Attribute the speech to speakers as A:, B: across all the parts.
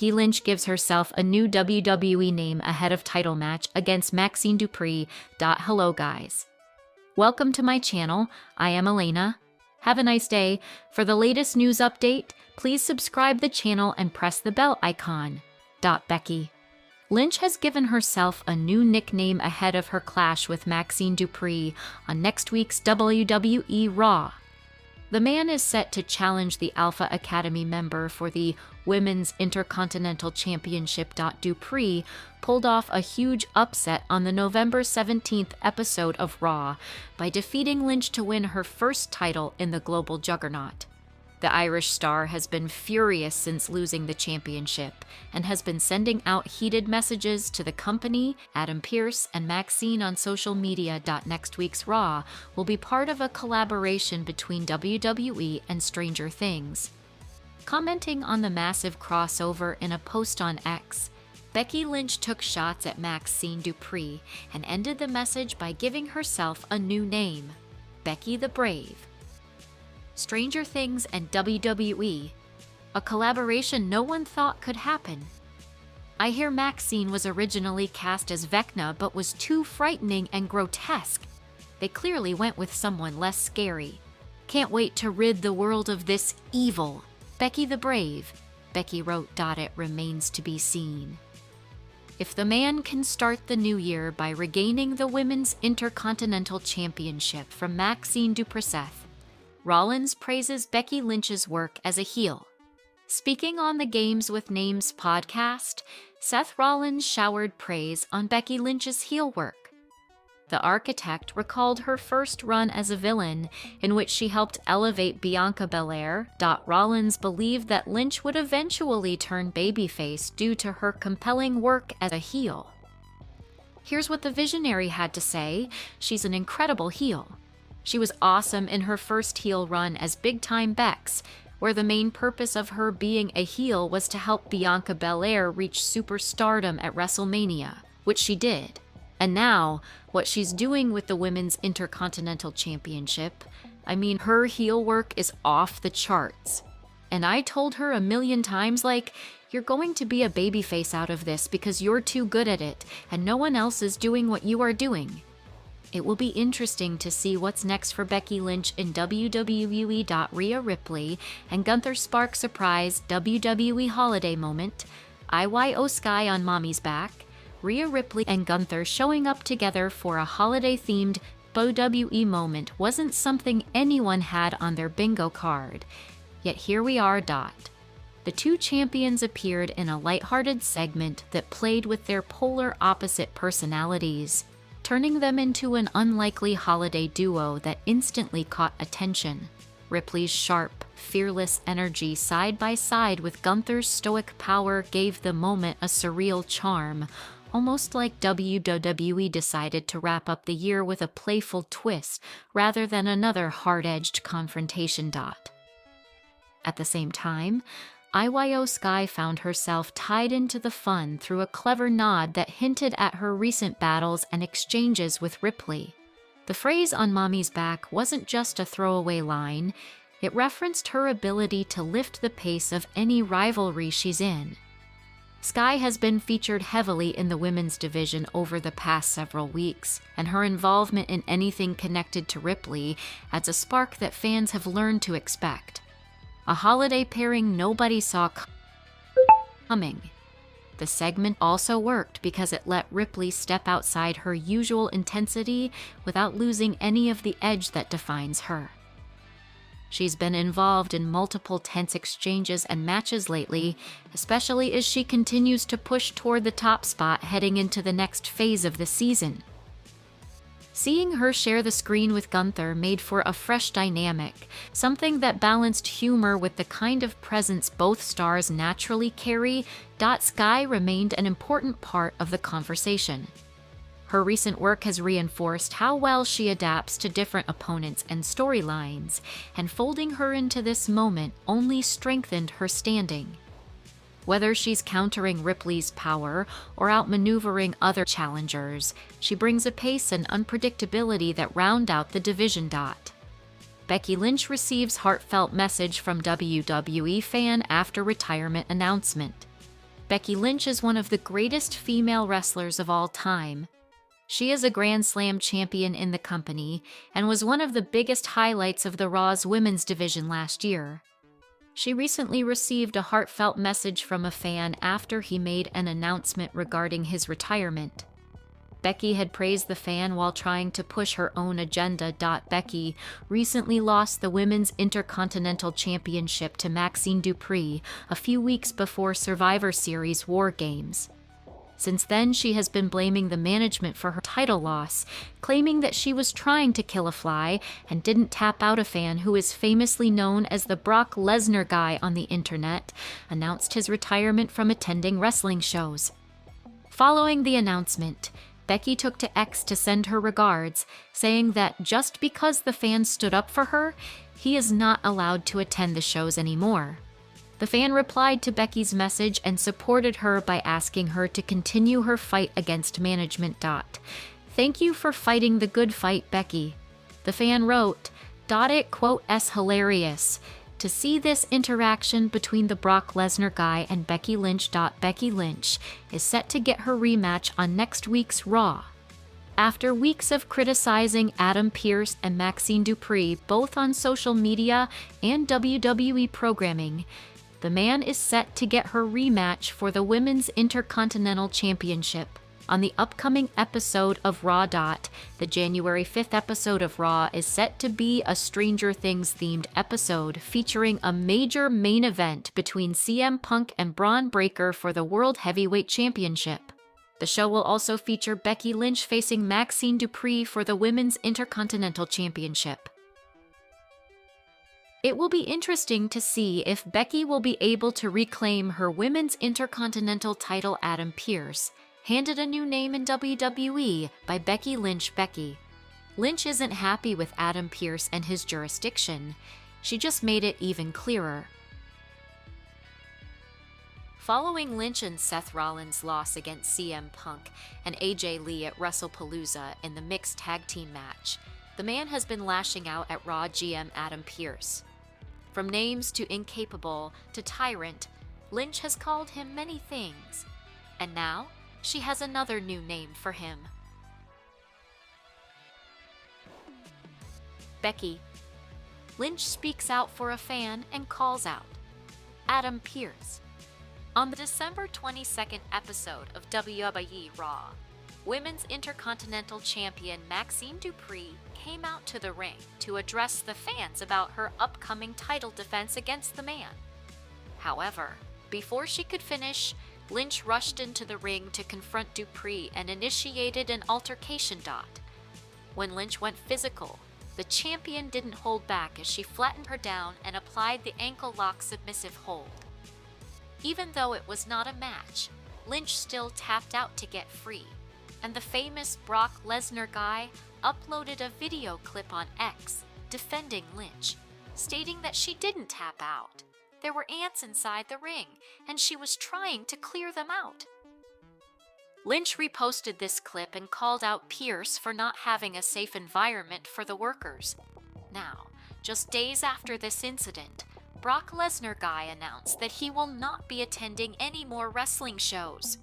A: Becky Lynch gives herself a new WWE name ahead of title match against Maxxine Dupri. Hello guys. Welcome to my channel. I am Elena. Have a nice day. For the latest news update, please subscribe the channel and press the bell icon. Becky Lynch has given herself a new nickname ahead of her clash with Maxxine Dupri on next week's WWE Raw. The man is set to challenge the Alpha Academy member for the Women's Intercontinental Championship. Dupri pulled off a huge upset on the November 17th episode of Raw by defeating Lynch to win her first title in the global juggernaut. The Irish star has been furious since losing the championship and has been sending out heated messages to the company, Adam Pearce, and Maxxine on social media. Next week's Raw will be part of a collaboration between WWE and Stranger Things. Commenting on the massive crossover in a post on X, Becky Lynch took shots at Maxxine Dupri and ended the message by giving herself a new name, Becky the Brave. Stranger Things and WWE, a collaboration no one thought could happen. I hear Maxxine was originally cast as Vecna but was too frightening and grotesque. They clearly went with someone less scary. Can't wait to rid the world of this evil. Becky the Brave, Becky wrote. It remains to be seen. If the man can start the new year by regaining the Women's Intercontinental Championship from Maxxine Dupri, Rollins praises Becky Lynch's work as a heel. Speaking on the Games with Names podcast, Seth Rollins showered praise on Becky Lynch's heel work. The Architect recalled her first run as a villain, in which she helped elevate Bianca Belair. Rollins believed that Lynch would eventually turn babyface due to her compelling work as a heel. Here's what the Visionary had to say. She's an incredible heel. She was awesome in her first heel run as Big Time Bex, where the main purpose of her being a heel was to help Bianca Belair reach superstardom at WrestleMania, which she did. And now, what she's doing with the Women's Intercontinental Championship, her heel work is off the charts. And I told her a million times, you're going to be a babyface out of this because you're too good at it, and no one else is doing what you are doing. It will be interesting to see what's next for Becky Lynch in WWE. Rhea Ripley and Gunther spark surprise WWE holiday moment. IYO Sky on Mommy's back. Rhea Ripley and Gunther showing up together for a holiday-themed WWE moment wasn't something anyone had on their bingo card. Yet here we are. The two champions appeared in a lighthearted segment that played with their polar opposite personalities, turning them into an unlikely holiday duo that instantly caught attention. Ripley's sharp, fearless energy side by side with Gunther's stoic power gave the moment a surreal charm, almost like WWE decided to wrap up the year with a playful twist rather than another hard-edged confrontation. At the same time, IYO Sky found herself tied into the fun through a clever nod that hinted at her recent battles and exchanges with Ripley. The phrase "on Mommy's back" wasn't just a throwaway line, it referenced her ability to lift the pace of any rivalry she's in. Sky has been featured heavily in the women's division over the past several weeks, and her involvement in anything connected to Ripley adds a spark that fans have learned to expect. A holiday pairing nobody saw coming. The segment also worked because it let Ripley step outside her usual intensity without losing any of the edge that defines her. She's been involved in multiple tense exchanges and matches lately, especially as she continues to push toward the top spot heading into the next phase of the season. Seeing her share the screen with Gunther made for a fresh dynamic, something that balanced humor with the kind of presence both stars naturally carry. Sky remained an important part of the conversation. Her recent work has reinforced how well she adapts to different opponents and storylines, and folding her into this moment only strengthened her standing. Whether she's countering Ripley's power or outmaneuvering other challengers, she brings a pace and unpredictability that round out the division. Becky Lynch receives heartfelt message from WWE fan after retirement announcement. Becky Lynch is one of the greatest female wrestlers of all time. She is a Grand Slam champion in the company and was one of the biggest highlights of the Raw's women's division last year. She recently received a heartfelt message from a fan after he made an announcement regarding his retirement. Becky had praised the fan while trying to push her own agenda. Becky recently lost the Women's Intercontinental Championship to Maxxine Dupri a few weeks before Survivor Series War Games. Since then, she has been blaming the management for her title loss, claiming that she was trying to kill a fly and didn't tap out. A fan who is famously known as the Brock Lesnar guy on the internet announced his retirement from attending wrestling shows. Following the announcement, Becky took to X to send her regards, saying that just because the fans stood up for her, he is not allowed to attend the shows anymore. The fan replied to Becky's message and supported her by asking her to continue her fight against management. "Thank you for fighting the good fight, Becky." The fan wrote, "It quote s hilarious to see this interaction between the Brock Lesnar guy and Becky Lynch. Becky Lynch is set to get her rematch on next week's Raw." After weeks of criticizing Adam Pearce and Maxxine Dupri both on social media and WWE programming, the man is set to get her rematch for the Women's Intercontinental Championship on the upcoming episode of Raw. The January 5th episode of Raw is set to be a Stranger Things themed episode featuring a major main event between CM Punk and Braun Breaker for the World Heavyweight Championship. The show will also feature Becky Lynch facing Maxxine Dupri for the Women's Intercontinental Championship. It will be interesting to see if Becky will be able to reclaim her Women's Intercontinental title. Adam Pearce, handed a new name in WWE by Becky Lynch. Becky Lynch isn't happy with Adam Pearce and his jurisdiction. She just made it even clearer. Following Lynch and Seth Rollins' loss against CM Punk and AJ Lee at WrestlePalooza in the mixed tag team match, the man has been lashing out at Raw GM Adam Pearce. From names to incapable to tyrant, Lynch has called him many things, and now she has another new name for him. Becky Lynch speaks out for a fan and calls out Adam Pearce. On the December 22nd episode of WWE Raw, Women's Intercontinental Champion Maxxine Dupri came out to the ring to address the fans about her upcoming title defense against the man. However, before she could finish, Lynch rushed into the ring to confront Dupri and initiated an altercation. When Lynch went physical, the champion didn't hold back as she flattened her down and applied the ankle lock submissive hold. Even though it was not a match, Lynch still tapped out to get free, and the famous Brock Lesnar guy uploaded a video clip on X defending Lynch, stating that she didn't tap out. There were ants inside the ring, and she was trying to clear them out. Lynch reposted this clip and called out Pearce for not having a safe environment for the workers. Now, just days after this incident, Brock Lesnar guy announced that he will not be attending any more wrestling shows.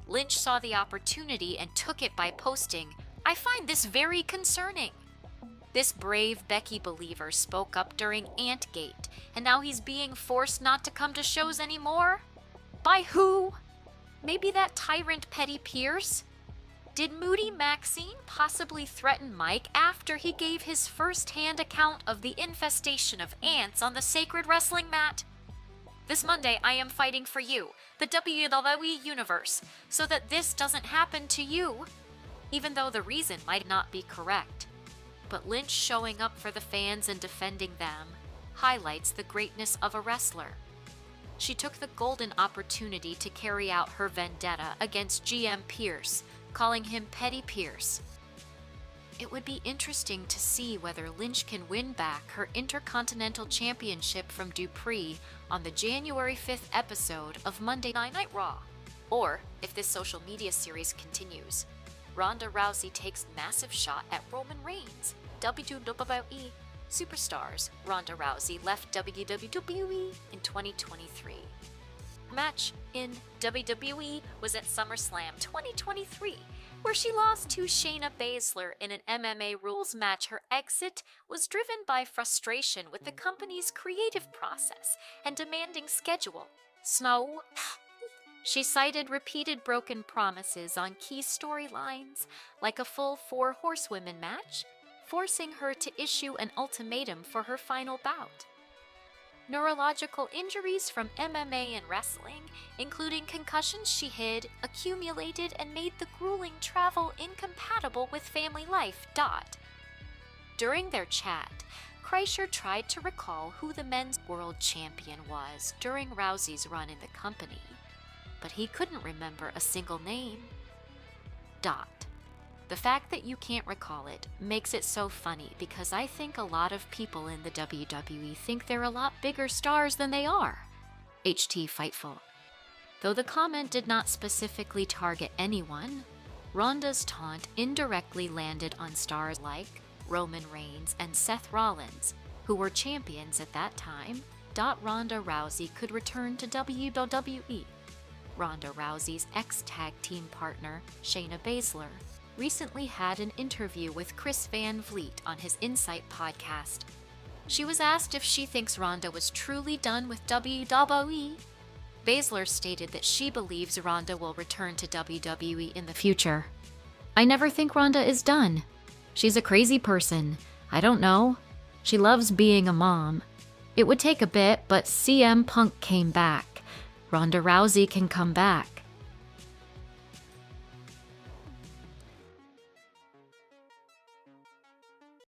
A: Lynch saw the opportunity and took it by posting, "I find this very concerning." This brave Becky believer spoke up during Antgate, and now he's being forced not to come to shows anymore? By who? Maybe that tyrant Petty Pearce? Did Moody Maxxine possibly threaten Mike after he gave his first-hand account of the infestation of ants on the sacred wrestling mat? This Monday, I am fighting for you, the WWE Universe, so that this doesn't happen to you. Even though the reason might not be correct. But Lynch showing up for the fans and defending them highlights the greatness of a wrestler. She took the golden opportunity to carry out her vendetta against GM Pearce, calling him Petty Pearce. It would be interesting to see whether Lynch can win back her Intercontinental Championship from Dupri on the January 5th episode of Monday Night Raw, or if this social media series continues, Ronda Rousey takes massive shot at Roman Reigns. WWE superstars Ronda Rousey left WWE in 2023. match in WWE was at SummerSlam 2023, where she lost to Shayna Baszler in an MMA rules match. Her exit was driven by frustration with the company's creative process and demanding schedule. Snow. She cited repeated broken promises on key storylines, like a full 4 horsewomen match, forcing her to issue an ultimatum for her final bout. Neurological injuries from MMA and wrestling, including concussions she hid, accumulated and made the grueling travel incompatible with family life. During their chat, Kreischer tried to recall who the men's world champion was during Rousey's run in the company, but he couldn't remember a single name. The fact that you can't recall it makes it so funny, because I think a lot of people in the WWE think they're a lot bigger stars than they are. HT Fightful. Though the comment did not specifically target anyone, Ronda's taunt indirectly landed on stars like Roman Reigns and Seth Rollins, who were champions at that time. Ronda Rousey could return to WWE. Ronda Rousey's ex-tag team partner, Shayna Baszler, recently had an interview with Chris Van Vliet on his Insight podcast. She was asked if she thinks Ronda was truly done with WWE. Baszler stated that she believes Ronda will return to WWE in the future. "I never think Ronda is done. She's a crazy person. I don't know. She loves being a mom. It would take a bit, but CM Punk came back. Ronda Rousey can come back.